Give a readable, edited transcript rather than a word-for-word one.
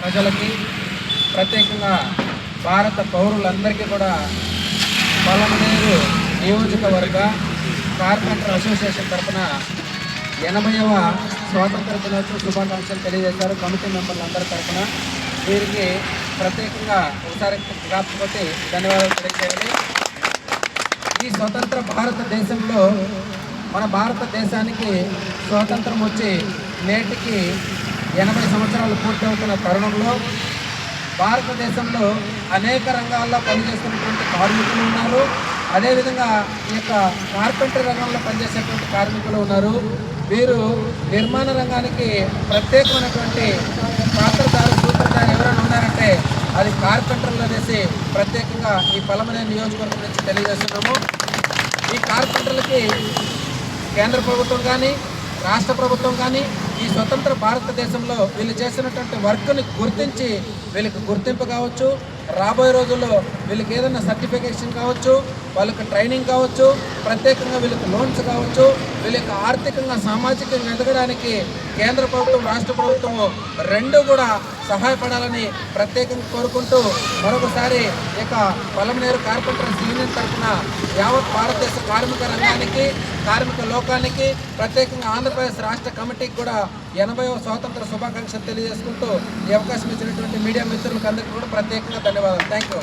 ప్రజలకి ప్రత్యేకంగా భారత పౌరులందరికీ కూడా పలమనేరు నియోజకవర్గ కార్పెంటర్ అసోసియేషన్ తరఫున 80వ స్వాతంత్ర దినోత్సవ శుభాకాంక్షలు తెలియజేశారు కమిటీ మెంబర్లందరి తరఫున. వీరికి ప్రత్యేకంగా ఒకసారి కాకపోతే ధన్యవాదాలు తెలియజేయాలి. ఈ స్వతంత్ర భారతదేశంలో మన భారతదేశానికి స్వాతంత్రం వచ్చి నేటికి 80 సంవత్సరాలు పూర్తవుతున్న తరుణంలో భారతదేశంలో అనేక రంగాల్లో పనిచేస్తున్నటువంటి కార్మికులు ఉన్నారు. అదేవిధంగా ఈ యొక్క కార్పెంటరీ రంగంలో పనిచేసేటువంటి కార్మికులు ఉన్నారు. వీరు నిర్మాణ రంగానికి ప్రత్యేకమైనటువంటి సూత్రధారు ఎవరైనా ఉన్నారంటే అది కార్పెంటర్లు అనేసి ప్రత్యేకంగా ఈ పలమనేరు నియోజకవర్గం నుంచి తెలియజేస్తున్నాము. ఈ కార్పెంటర్లకి కేంద్ర ప్రభుత్వం కానీ రాష్ట్ర ప్రభుత్వం కానీ ఈ స్వతంత్ర భారతదేశంలో వీళ్ళు చేసినటువంటి వర్క్ని గుర్తించి వీళ్ళకి గుర్తింపు కావచ్చు, రాబోయే రోజుల్లో వీళ్ళకి ఏదైనా సర్టిఫికేషన్ కావచ్చు, వాళ్ళకి ట్రైనింగ్ కావచ్చు, ప్రత్యేకంగా వీళ్ళకి లోన్స్ కావచ్చు, వీళ్ళకి ఆర్థికంగా సామాజికంగా ఎదగడానికి కేంద్ర ప్రభుత్వం రాష్ట్ర ప్రభుత్వము రెండు కూడా సహాయపడాలని ప్రత్యేకంగా కోరుకుంటూ మరొకసారి ఇక పలమనేరు కార్పెంటర్స్ యూనియన్ తరఫున యావత్ భారతదేశ కార్మిక రంగానికి కార్మిక లోకానికి ప్రత్యేకంగా ఆంధ్రప్రదేశ్ రాష్ట్ర కమిటీకి కూడా 80వ స్వాతంత్ర శుభాకాంక్షలు తెలియజేసుకుంటూ ఈ అవకాశం ఇచ్చినటువంటి మీడియా మిత్రులకు అందరికీ కూడా ప్రత్యేకంగా ధన్యవాదాలు. Thank you.